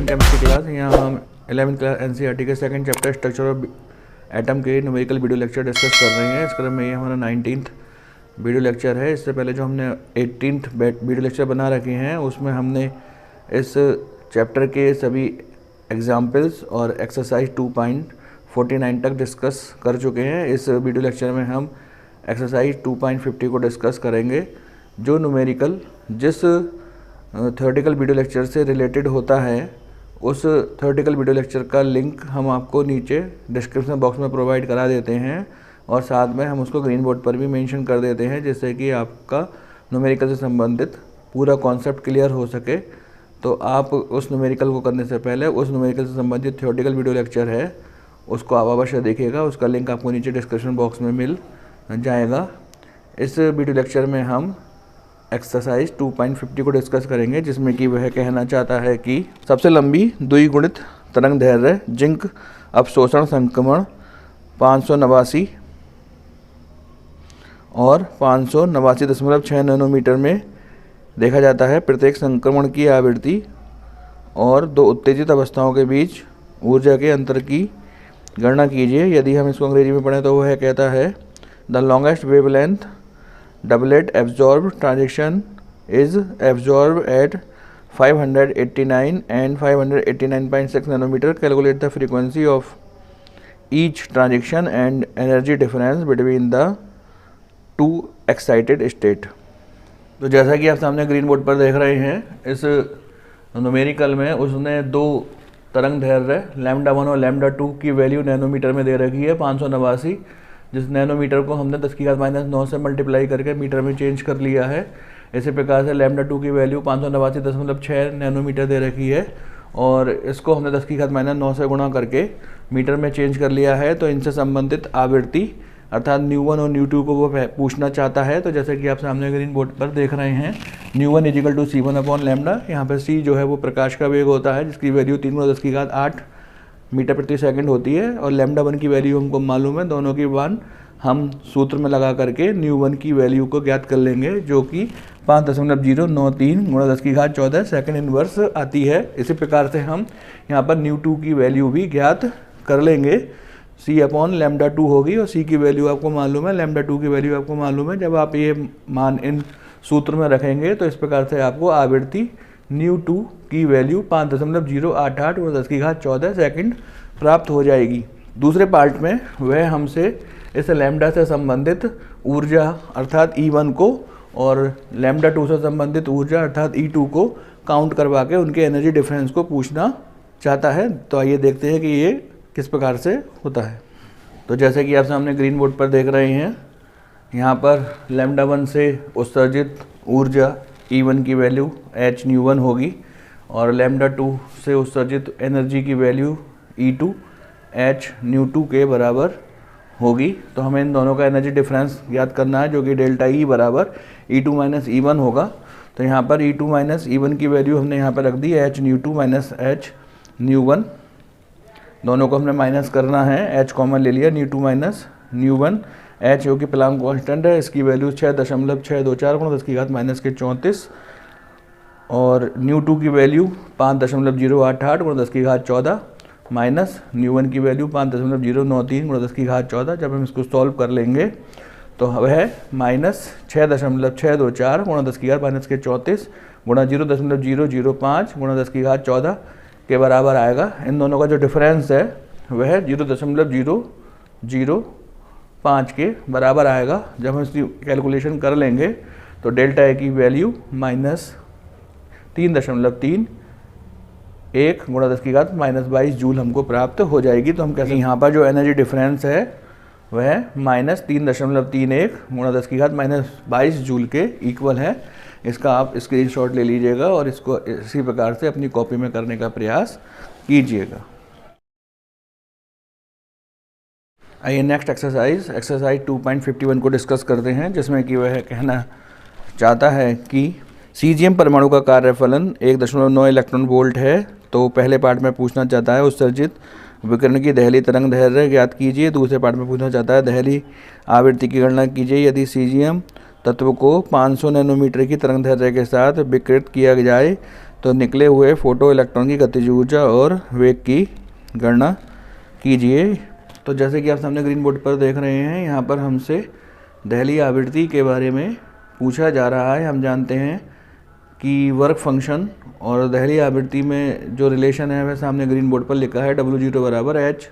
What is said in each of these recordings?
In chemistry class. यहाँ हम 11th class NCERT के second chapter structure of atom के न्यूमेरिकल वीडियो लेक्चर डिस्कस कर रहे हैं। इस क्रम में ये हमारा 19th वीडियो लेक्चर है। इससे पहले जो हमने 18th वीडियो लेक्चर बना रखे हैं उसमें हमने इस चैप्टर के सभी एग्जाम्पल्स और एक्सरसाइज 2.49 तक डिस्कस कर चुके हैं। इस वीडियो लेक्चर में हम एक्सरसाइज 2.50 को डिस्कस करेंगे, जो न्यूमेरिकल जिस थ्योरेटिकल वीडियो लेक्चर से रिलेटेड होता है। उस थ्योरेटिकल वीडियो लेक्चर का लिंक हम आपको नीचे डिस्क्रिप्शन बॉक्स में प्रोवाइड करा देते हैं और साथ में हम उसको ग्रीन बोर्ड पर भी मेंशन कर देते हैं, जिससे कि आपका न्यूमेरिकल से संबंधित पूरा कॉन्सेप्ट क्लियर हो सके। तो आप उस न्यूमेरिकल को करने से पहले उस न्यूमेरिकल से संबंधित थ्योरेटिकल वीडियो लेक्चर है उसको आप अवश्य देखिएगा। उसका लिंक आपको नीचे डिस्क्रिप्शन बॉक्स में मिल जाएगा। इस वीडियो लेक्चर में हम एक्सरसाइज 2.50 को डिस्कस करेंगे, जिसमें कि वह कहना चाहता है कि सबसे लंबी द्विगुणित तरंग दैर्ध्य जिंक अवशोषण संक्रमण 589 और 589.6 नैनोमीटर में देखा जाता है। प्रत्येक संक्रमण की आवृत्ति और दो उत्तेजित अवस्थाओं के बीच ऊर्जा के अंतर की गणना कीजिए। यदि हम इसको अंग्रेजी में पढ़ें तो वह कहता है the longest wavelength doublet absorbed transition is absorbed at 589 and 589.6 nanometer. Calculate the frequency of each transition and energy difference between the two excited state. तो जैसा कि आप सामने ग्रीन बोर्ड पर देख रहे हैं, इस न्यूमेरिकल में उसने दो तरंग दैर्ध्य λ1 और λ2 की वैल्यू नैनोमीटर में दे रखी है 589, जिस नैनोमीटर को हमने 10⁻⁹ से मल्टीप्लाई करके मीटर में चेंज कर लिया है। इसी प्रकार से λ2 की वैल्यू 589.6 नैनोमीटर दे रखी है और इसको हमने 10⁻⁹ से गुणा करके मीटर में चेंज कर लिया है। तो इनसे संबंधित आवृत्ति अर्थात ν1 और ν2 को वो पूछना चाहता है। तो जैसे कि आप सामने ग्रीन बोर्ड पर देख रहे हैं, ν1 = c1/λ। यहाँ पर c जो है वो प्रकाश का वेग होता है, जिसकी वैल्यू 3×10⁸ मीटर प्रति सेकंड होती है और λ1 की वैल्यू हमको मालूम है। दोनों की मान हम सूत्र में लगा करके ν1 की वैल्यू को ज्ञात कर लेंगे, जो कि 5.093 × 10⁻14 सेकंड इनवर्स आती है। इसी प्रकार से हम यहाँ पर ν2 की वैल्यू भी ज्ञात कर लेंगे। c/λ2 होगी और c की वैल्यू आपको मालूम है, λ2 की वैल्यू आपको मालूम है। जब आप ये मान इन सूत्र में रखेंगे तो इस प्रकार से आपको आवृत्ति ν2 की वैल्यू 5.088 × 10⁻14 सेकंड प्राप्त हो जाएगी। दूसरे पार्ट में वह हमसे इस लैम्डा से संबंधित ऊर्जा अर्थात E1 को और λ2 से संबंधित ऊर्जा अर्थात E2 को काउंट करवा के उनके एनर्जी डिफरेंस को पूछना चाहता है। तो आइए देखते हैं कि ये किस प्रकार से होता है। तो जैसे कि आप सामने ग्रीन बोर्ड पर देख रहे हैं, यहाँ पर λ1 से उत्सर्जित ऊर्जा E1 की वैल्यू h ν1 होगी और λ2 से उत्सर्जित एनर्जी की वैल्यू E2 h ν2 के बराबर होगी। तो हमें इन दोनों का एनर्जी डिफरेंस याद करना है, जो कि डेल्टा E बराबर E2 - E1 होगा। तो यहाँ पर E2 - E1 की वैल्यू हमने यहाँ पर रख दी h ν2 - h ν1। दोनों को हमने माइनस करना है, h कॉमन ले लिया, ν2 - ν1। h जो कि प्लांक कांस्टेंट है, इसकी वैल्यू 6.624 × 10⁻34 और ν2 की वैल्यू 5.088 × 10⁻14 माइनस ν1 की वैल्यू 5.093 × 10⁻14। जब हम इसको सॉल्व कर लेंगे तो वह -6.624 × 10⁻34 गुणा 0.005 × 10⁻14 के बराबर आएगा। इन दोनों का जो डिफरेंस है वह 0.005 के बराबर आएगा। जब हम इसकी कैलकुलेशन कर लेंगे तो डेल्टा ए की वैल्यू -3.31 × 10⁻22 जूल हमको प्राप्त हो जाएगी। तो हम कहते हैं यहाँ पर जो एनर्जी डिफरेंस है वह -3.31 × 10⁻22 जूल के इक्वल है। इसका आप स्क्रीनशॉट ले लीजिएगा और इसको इसी प्रकार से अपनी कॉपी में करने का प्रयास कीजिएगा। आइए नेक्स्ट एक्सरसाइज 2.51 को डिस्कस करते हैं, जिसमें कि वह कहना चाहता है कि सीजियम परमाणु का कार्यफलन 1.9 इलेक्ट्रॉन वोल्ट है। तो पहले पार्ट में पूछना चाहता है उत्सर्जित विकिरण की दहली तरंग दैर्ध्य ज्ञात कीजिए। दूसरे पार्ट में पूछना चाहता है दहली आवृत्ति की गणना कीजिए। यदि सीजियम तत्व को 500 नैनोमीटर की तरंग दैर्ध्य के साथ विकृत किया जाए तो निकले हुए फोटो इलेक्ट्रॉन की गतिज ऊर्जा और वेग की गणना कीजिए। तो जैसे कि आप सामने ग्रीन बोर्ड पर देख रहे हैं, यहाँ पर हमसे दहली आवृत्ति के बारे में पूछा जा रहा है। हम जानते हैं कि वर्क फंक्शन और दहली आवृत्ति में जो रिलेशन है वह सामने ग्रीन बोर्ड पर लिखा है, W0 बराबर H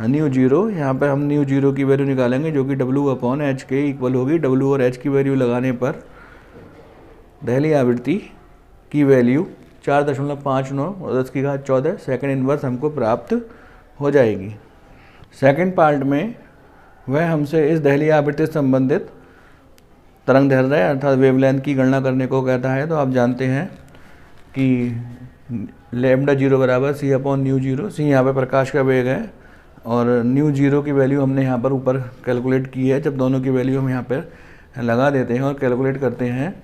न्यू जीरो। यहाँ पर हम न्यू जीरो की वैल्यू निकालेंगे जो कि W/H के इक्वल होगी। W और H की वैल्यू लगाने पर दहली आवृत्ति की वैल्यू 4.59 और 10⁻14 सेकंड इनवर्स हमको प्राप्त हो जाएगी। सेकंड पार्ट में वह हमसे इस दहली आवृत्ति से संबंधित तरंग दैर्ध्य अर्थात वेवलेंथ की गणना करने को कहता है। तो आप जानते हैं कि λ0 बराबर C/ν0। C यहाँ पर प्रकाश का वेग है और ν0 की वैल्यू हमने यहाँ पर ऊपर कैलकुलेट की है। जब दोनों की वैल्यू हम यहाँ पर लगा देते हैं और कैलकुलेट करते हैं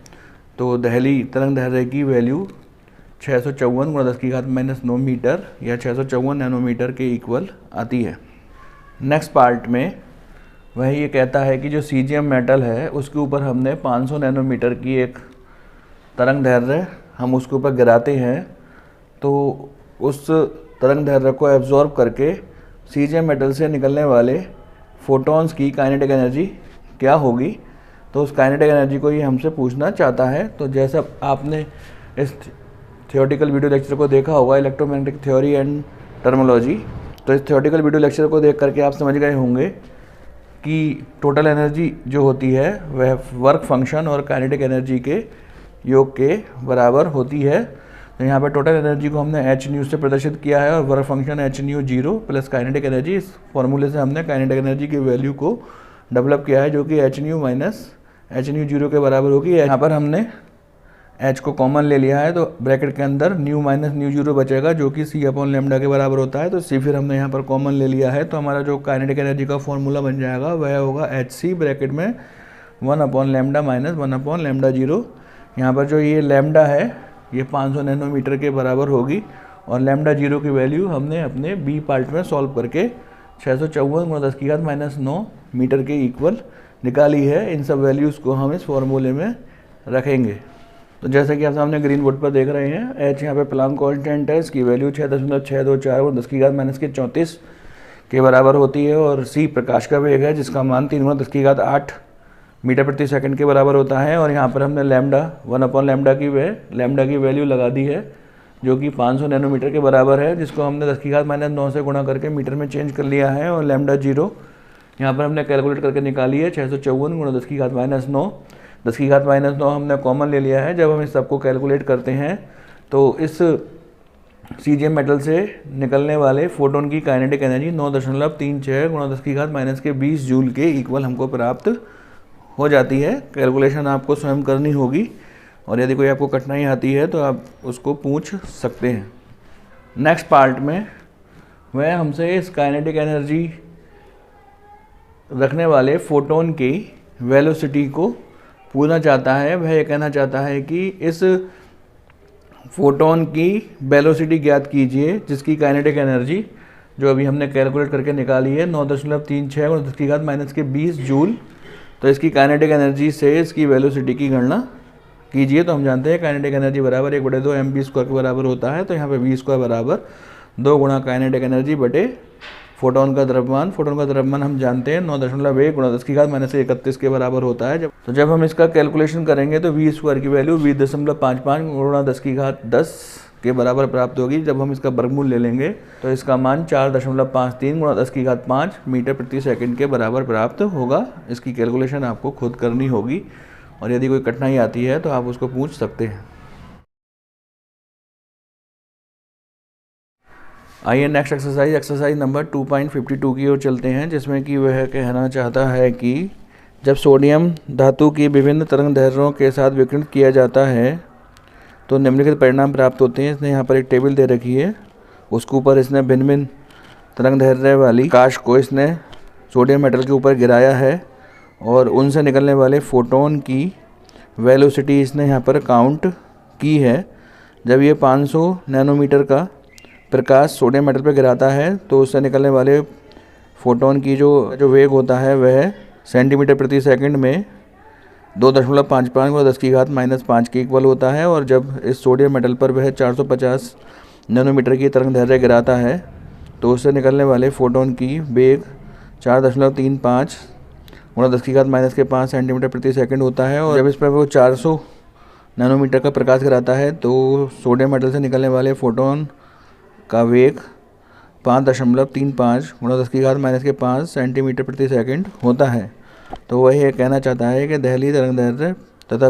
तो दहली तरंग दैर्ध्य की वैल्यू 654 × 10⁻9 मीटर या 654 नैनोमीटर के इक्वल आती है। नेक्स्ट पार्ट में वह ये कहता है कि जो सीजियम मेटल है उसके ऊपर हमने 500 नैनोमीटर की एक तरंग दैर्ध्य हम उसके ऊपर गिराते हैं, तो उस तरंग दैर्ध्य को एब्जॉर्ब करके सीजियम मेटल से निकलने वाले फोटॉन्स की काइनेटिक एनर्जी क्या होगी। तो उस काइनेटिक एनर्जी को ये हमसे पूछना चाहता है। तो जैसा आपने इस थियोरेटिकल वीडियो लेक्चर को देखा होगा, इलेक्ट्रोमैग्नेटिक थ्योरी एंड टर्मोलॉजी, तो इस थियोरेटिकल वीडियो लेक्चर को देख करके आप समझ गए होंगे कि टोटल एनर्जी जो होती है वह वर्क फंक्शन और काइनेटिक एनर्जी के योग के बराबर होती है। तो यहाँ पर टोटल एनर्जी को हमने H न्यू से प्रदर्शित किया है और work function H0 plus kinetic energy, इस फॉर्मूले से हमने काइनेटिक एनर्जी की वैल्यू को डेवलप किया है जो कि H0 के बराबर होगी। यहाँ पर हमने H को कॉमन ले लिया है तो ब्रैकेट के अंदर ν - ν0 बचेगा जो कि C/λ के बराबर होता है। तो C फिर हमने यहाँ पर कॉमन ले लिया है, तो हमारा जो काइनेटिक एनर्जी का फॉर्मूला बन जाएगा वह होगा Hc ब्रैकेट में 1/λ - 1/λ0। यहाँ पर जो ये लैम्डा है ये 500 नैनोमीटर के बराबर होगी और λ0 की वैल्यू हमने अपने बी पार्ट में सॉल्व करके 654 × 10⁻9 मीटर के इक्वल निकाली है। इन सब वैल्यूज़ को हम इस फॉर्मूले में रखेंगे। तो जैसे कि आप सामने ग्रीन बोर्ड पर देख रहे हैं, H यहाँ पे प्लांक कांस्टेंट है, इसकी वैल्यू 6.624 और 10⁻⁻34 के बराबर होती है और C प्रकाश का वेग है जिसका मान 3 × 10⁸ मीटर प्रति सेकंड के बराबर होता है। और यहाँ पर हमने लैम्डा की वैल्यू लगा दी है जो कि 500 नैनोमीटर के बराबर है, जिसको हमने 10⁻9 से गुणा करके मीटर में चेंज कर लिया है। और λ0 यहाँ पर हमने कैलकुलेट करके निकाली है 654 × 10⁻9। 10⁻9 हमने कॉमन ले लिया है। जब हम इस सबको कैलकुलेट करते हैं तो इस सीजियम मेटल से निकलने वाले फोटोन की काइनेटिक एनर्जी 9.36 × 10⁻20 जूल के इक्वल हमको प्राप्त हो जाती है। कैलकुलेशन आपको स्वयं करनी होगी और यदि कोई आपको कठिनाई आती है तो आप उसको पूछ सकते हैं। नेक्स्ट पार्ट में वह हमसे इस काइनेटिक एनर्जी रखने वाले फोटोन की वेलोसिटी को पूछना चाहता है। वह ये कहना चाहता है कि इस फोटोन की वेलोसिटी ज्ञात कीजिए जिसकी काइनेटिक एनर्जी जो अभी हमने कैलकुलेट करके निकाली है 9.36 × 10⁻20 जूल। तो इसकी काइनेटिक एनर्जी से इसकी वेलोसिटी की गणना कीजिए। तो हम जानते हैं काइनेटिक एनर्जी बराबर 1/2 mv² के बराबर होता है। तो यहाँ पे v² बराबर 2 गुणा काइनेटिक एनर्जी बटे फोटोन का द्रव्यमान। फोटोन का द्रव्यमान हम जानते हैं 9.1 × 10⁻31 के बराबर होता है। जब हम इसका कैलकुलेशन करेंगे तो v² की वैल्यू 20.55 × 10⁻10 के बराबर प्राप्त होगी। जब हम इसका वर्गमूल ले लेंगे तो इसका मान 4.53 × 10⁻5 मीटर प्रति सेकंड के बराबर प्राप्त होगा। इसकी कैलकुलेशन आपको खुद करनी होगी और यदि कोई कठिनाई आती है तो आप उसको पूछ सकते हैं। आइए नेक्स्ट एक्सरसाइज नंबर 2.52 की ओर चलते हैं, जिसमें कि वह कहना चाहता है कि जब सोडियम धातु की विभिन्न तरंग दैर्ध्यों के साथ विकिरणित किया जाता है तो निम्नलिखित परिणाम प्राप्त होते हैं। इसने यहाँ पर एक टेबल दे रखी है, उसके ऊपर इसने भिन्न भिन्न तरंग दैर्ध्य वाली प्रकाश को इसने सोडियम मेटल के ऊपर गिराया है और उनसे निकलने वाले फोटोन की वेलोसिटी इसने यहाँ पर काउंट की है। जब ये 500 नैनोमीटर का प्रकाश सोडियम मेटल पर गिराता है तो उससे निकलने वाले फोटोन की जो वेग होता है वह सेंटीमीटर प्रति सेकंड में 2.55 गुणा 10⁻⁻5 के इक्वल होता है। और जब इस सोडियम मेटल पर वह 450 नैनोमीटर की तरंग दैर्ध्य गिराता है तो उससे निकलने वाले फोटोन की वेग 4.35 गुणा 10⁻⁻5 सेंटीमीटर प्रति सेकंड होता है। और जब इस पर वो 400 नैनोमीटर का प्रकाश गिराता है तो सोडियम मेटल से निकलने वाले फोटोन का वेग 5.35 गुणा 10⁻⁻5 सेंटीमीटर प्रति सेकंड होता है। तो वह ये कहना चाहता है कि दहली तरंगदैर्ध्य तथा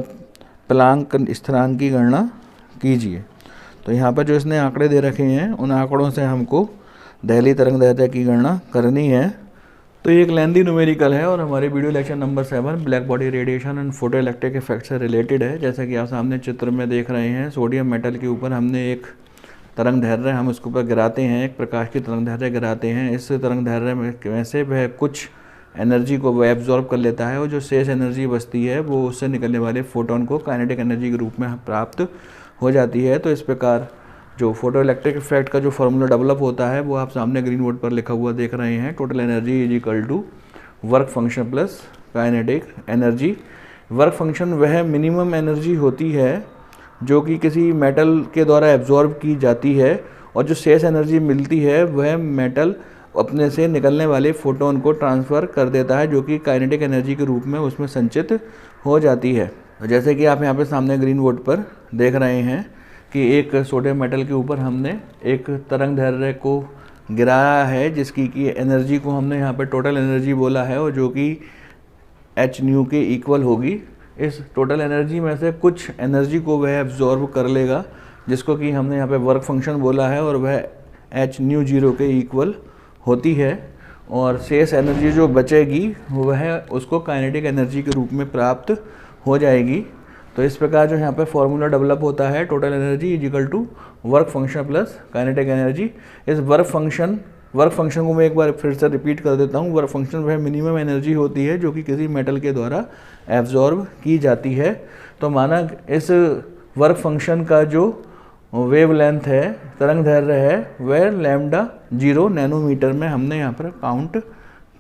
प्लांक स्थिरांक की गणना कीजिए। तो यहाँ पर जो इसने आंकड़े दे रखे हैं उन आंकड़ों से हमको दहली तरंगदैर्ध्य की गणना करनी है। तो ये एक लेंदी न्यूमेरिकल है और हमारे video lecture number 7 black body radiation and photo electric effect से रिलेटेड है। जैसा कि आप सामने चित्र में देख रहे हैं, सोडियम मेटल के ऊपर हमने एक तरंग दैर्ध्य हम उसके ऊपर गिराते हैं, एक प्रकाश की तरंग दैर्ध्य गिराते हैं। इस तरंग दैर्ध्य में से वह कुछ एनर्जी को वह एब्जॉर्ब कर लेता है और जो शेष एनर्जी बचती है वो उससे निकलने वाले फोटोन को काइनेटिक एनर्जी के रूप में प्राप्त हो जाती है। तो इस प्रकार जो फोटो इलेक्ट्रिक इफेक्ट का जो फॉर्मूला डेवलप होता है वो आप सामने ग्रीन बोर्ड पर लिखा हुआ देख रहे हैं। Total energy is equal to work function plus kinetic energy. Work function वह मिनिमम एनर्जी होती है जो कि किसी मेटल के द्वारा एब्जॉर्ब की जाती है और जो शेष एनर्जी मिलती है वह मेटल अपने से निकलने वाले फोटोन को ट्रांसफ़र कर देता है जो कि काइनेटिक एनर्जी के रूप में उसमें संचित हो जाती है। जैसे कि आप यहाँ पे सामने ग्रीन बोर्ड पर देख रहे हैं कि एक सोडियम मेटल के ऊपर हमने एक तरंग दैर्ध्य को गिराया है जिसकी की एनर्जी को हमने यहाँ पे टोटल एनर्जी बोला है और जो कि h न्यू के इक्वल होगी। इस टोटल एनर्जी में से कुछ एनर्जी को वह एब्जॉर्ब कर लेगा जिसको कि हमने यहाँ पे वर्क फंक्शन बोला है और वह h न्यू 0 के इक्वल होती है। और शेष एनर्जी जो बचेगी वह उसको काइनेटिक एनर्जी के रूप में प्राप्त हो जाएगी। तो इस प्रकार जो यहाँ पे फॉर्मूला डेवलप होता है, total energy is equal to work function plus kinetic energy. इस वर्क फंक्शन को मैं एक बार फिर से रिपीट कर देता हूँ। वर्क फंक्शन वह मिनिमम एनर्जी होती है जो कि किसी मेटल के द्वारा एब्जॉर्ब की जाती है। तो माना इस वर्क फंक्शन का जो वेव लेंथ है, तरंग दैर्ध्य है, वह λ0 नैनोमीटर में हमने यहाँ पर काउंट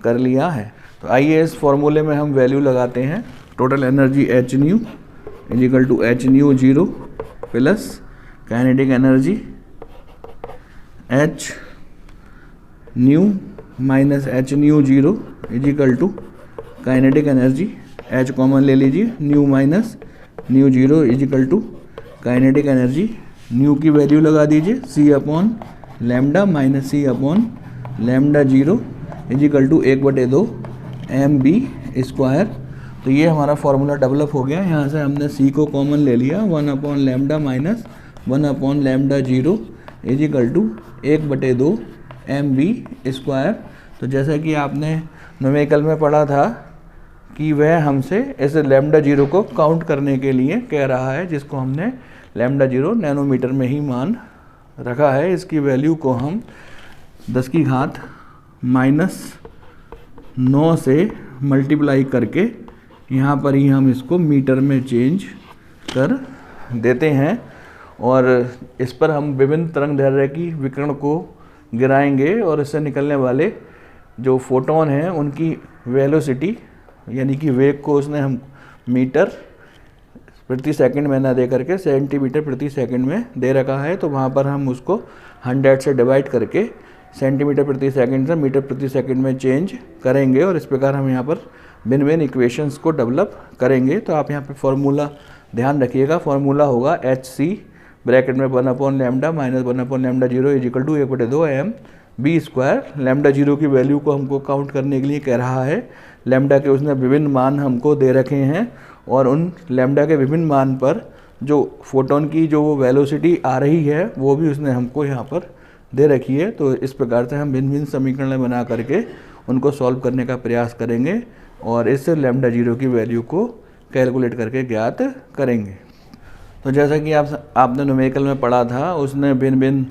कर लिया है। तो आइए इस फॉर्मूले में हम वैल्यू लगाते हैं। Total energy h nu is equal to h nu 0 plus kinetic energy h nu minus h nu 0 is equal to kinetic energy h common ले लीजिए, nu minus nu 0 is equal to kinetic energy. Nu की value लगा दीजिए c/λ minus c/λ0 is equal to 1/2 mv²। तो ये हमारा formula develop हो गया। यहाँ से हमने c को कॉमन ले लिया, 1/λ minus 1/λ0 is equal to 1/2 mv²। तो जैसा कि आपने न्यूमेरिकल में पढ़ा था कि वह हमसे इस λ0 को काउंट करने के लिए कह रहा है जिसको हमने λ0 नैनोमीटर में ही मान रखा है। इसकी वैल्यू को हम 10⁻⁹ से मल्टीप्लाई करके यहाँ पर ही हम इसको मीटर में चेंज कर देते हैं और इस पर हम विभिन्न तरंग दैर्ध्य की विकिरण को गिराएंगे और इससे निकलने वाले जो फोटोन हैं उनकी वेलोसिटी यानी कि वेग को उसने हम मीटर प्रति सेकंड में ना दे करके सेंटीमीटर प्रति सेकंड में दे रखा है। तो वहाँ पर हम उसको 100 से डिवाइड करके सेंटीमीटर प्रति सेकंड से मीटर प्रति सेकंड में चेंज करेंगे और इस प्रकार हम यहाँ पर भिन्न भिन्न इक्वेशंस को डेवलप करेंगे। तो आप यहाँ पर फॉर्मूला ध्यान रखिएगा। फॉर्मूला होगा HC ब्रैकेट में 1/λ minus 1/λ0 is equal to 1/2 mv²। λ0 की वैल्यू को हमको काउंट करने के लिए कह रहा है। लैम्डा के उसने विभिन्न मान हमको दे रखे हैं और उन लैम्डा के विभिन्न मान पर जो फोटोन की जो वेलोसिटी आ रही है वो भी उसने हमको यहाँ पर दे रखी है। तो इस प्रकार से हम भिन्न भिन्न समीकरण बना करके उनको सॉल्व करने का प्रयास करेंगे और इस λ0 की वैल्यू को कैलकुलेट करके ज्ञात करेंगे। तो जैसा कि आपने न्यूमेरिकल में पढ़ा था, उसने भिन्न भिन्न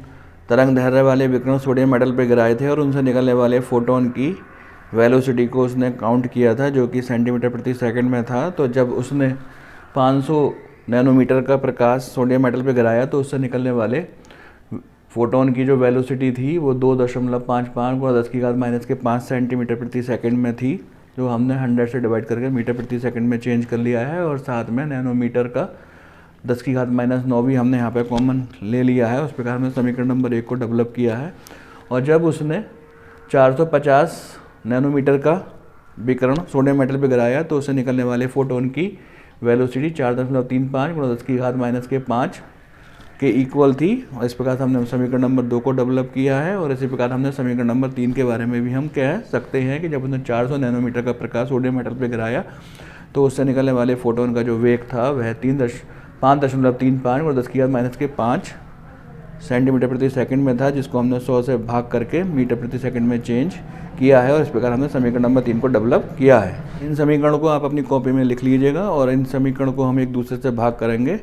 तरंग दैर्ध्य वाले विकिरण सोडियम मेटल पे गिराए थे और उनसे निकलने वाले फोटोन की वेलोसिटी को उसने काउंट किया था जो कि सेंटीमीटर प्रति सेकंड में था। तो जब उसने 500 नैनोमीटर का प्रकाश सोडियम मेटल पे गिराया तो उससे निकलने वाले फोटोन की जो वेलोसिटी थी वो 2.55 × 10⁻⁵ सेंटीमीटर प्रति सेकंड में थी। जो हमने 100 से डिवाइड करके मीटर प्रति सेकंड में चेंज कर लिया है, और साथ में नैनोमीटर का 10⁻⁹ भी हमने यहाँ पे कॉमन ले लिया है। उस प्रकार हमने समीकरण नंबर 1 को डेवलप किया है। और जब उसने 450 नैनोमीटर का विकिरण सोडियम मेटल पे गिराया तो उससे निकलने वाले फोटोन की वेलोसिटी 4.35 × 10⁻⁵ के इक्वल थी। और इस प्रकार से हमने समीकरण नंबर 2 को डेवलप किया है। और इसी प्रकार हमने समीकरण नंबर 3 के बारे में भी हम कह सकते हैं कि जब उसने 400 नैनोमीटर का प्रकाश सोडियम मेटल पे गिराया तो उससे निकलने वाले फोटोन का जो वेग था वह 5.35 × 10⁻⁵ सेंटीमीटर प्रति सेकंड में था, जिसको हमने 100 से भाग करके मीटर प्रति सेकंड में चेंज किया है। और इस प्रकार हमने समीकरण नंबर 3 को डेवलप किया है। इन समीकरणों को आप अपनी कॉपी में लिख लीजिएगा और इन समीकरण को हम एक दूसरे से भाग करेंगे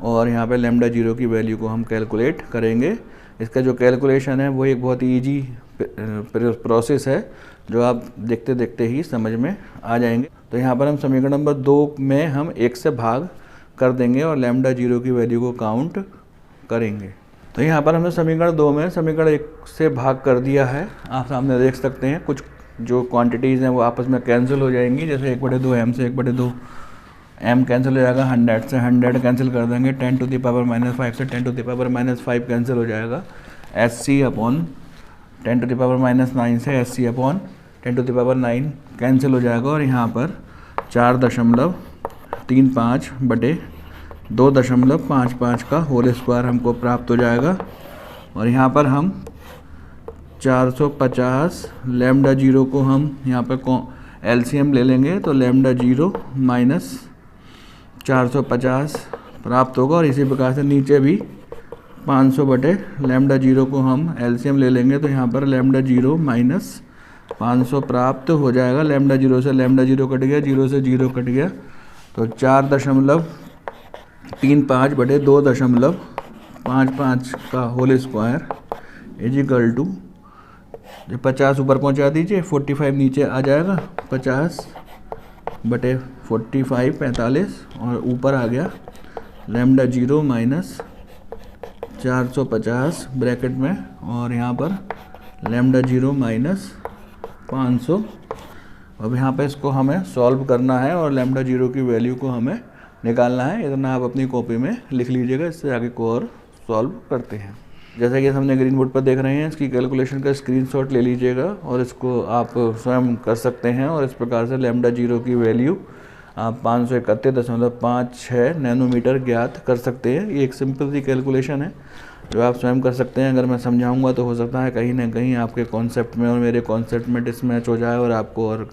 और यहाँ पे λ0 की वैल्यू को हम कैलकुलेट करेंगे। इसका जो कैलकुलेशन है वो एक बहुत ही ईजी प्रोसेस है जो आप देखते देखते ही समझ में आ जाएंगे। तो यहाँ पर हम समीकरण नंबर 2 में हम 1 से भाग कर देंगे और λ0 की वैल्यू को काउंट करेंगे। तो यहाँ पर हमने समीकरण 2 में समीकरण 1 से भाग कर दिया है। आप सामने देख सकते हैं कुछ जो क्वांटिटीज़ हैं वो आपस में कैंसिल हो जाएंगी। जैसे 1/2m से 1/2 m कैंसिल हो जाएगा, 100 से 100 कैंसिल कर देंगे, 10⁻⁵ से 10⁻⁵ कैंसिल हो जाएगा, SC/10⁻⁹ से SC/10⁹ कैंसिल हो जाएगा। और यहाँ पर 4.35/2.55 का होल स्क्वायर हमको प्राप्त हो जाएगा। और यहाँ पर हम 450 λ0 को हम यहाँ पर LCM ले लेंगे तो λ0 माइनस 450 प्राप्त होगा। और इसी प्रकार से नीचे भी 500/λ0 को हम LCM ले लेंगे तो यहाँ पर λ0 माइनस 500 प्राप्त हो जाएगा। λ0 से λ0 कट गया, 0 से 0 कट गया, तो 4.35/2.55 का होल स्क्वायर इजिकल टू 50 ऊपर पहुँचा दीजिए, 45 नीचे आ जाएगा, 50/45 45 और ऊपर आ गया λ0 माइनस 450 ब्रैकेट में और यहाँ पर λ0 माइनस 500। अब यहाँ पे इसको हमें सॉल्व करना है और λ0 की वैल्यू को हमें निकालना है। इतना आप अपनी कॉपी में लिख लीजिएगा, इससे आगे को और सॉल्व करते हैं। जैसा कि हमने ग्रीन बोर्ड पर देख रहे हैं, इसकी कैलकुलेशन का स्क्रीनशॉट ले लीजिएगा और इसको आप स्वयं कर सकते हैं। और इस प्रकार से λ0 की वैल्यू आप 531.56 नैनोमीटर ज्ञात कर सकते हैं। ये एक सिंपल सी कैलकुलेशन है जो आप स्वयं कर सकते हैं। अगर मैं समझाऊंगा तो हो सकता है कहीं ना कहीं आपके कॉन्सेप्ट में और मेरे कॉन्सेप्ट में डिसमैच हो जाए और आपको और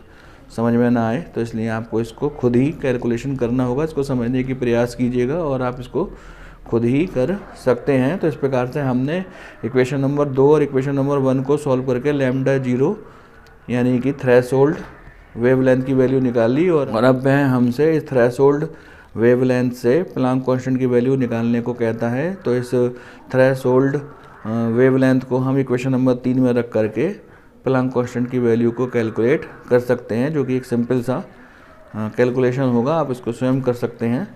समझ में ना आए, तो इसलिए आपको इसको खुद ही कैलकुलेशन करना होगा। इसको समझने की प्रयास कीजिएगा और आप इसको खुद ही कर सकते हैं। तो इस प्रकार से हमने इक्वेशन नंबर 2 और इक्वेशन नंबर 1 को सॉल्व करके λ0 यानी कि थ्रेशोल्ड वेवलेंथ की वैल्यू निकाल ली। और अब वह हमसे इस थ्रेशोल्ड वेवलेंथ से प्लांक कांस्टेंट की वैल्यू निकालने को कहता है। तो इस थ्रेशोल्ड वेवलेंथ को हम इक्वेशन नंबर 3 में रख करके प्लांक कांस्टेंट की वैल्यू को कैलकुलेट कर सकते हैं, जो कि एक सिंपल सा कैलकुलेशन होगा। आप इसको स्वयं कर सकते हैं।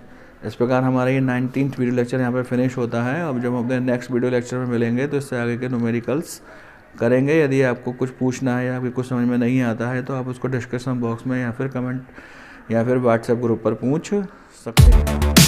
इस प्रकार हमारा ये 19th वीडियो लेक्चर यहाँ पे फिनिश होता है। अब जब हम अपने नेक्स्ट वीडियो लेक्चर में मिलेंगे तो इससे आगे के न्यूमेरिकल्स करेंगे। यदि आपको कुछ पूछना है या फिर कुछ समझ में नहीं आता है तो आप उसको डिस्कशन बॉक्स में या फिर कमेंट या फिर व्हाट्सएप ग्रुप पर पूछ सकते हैं।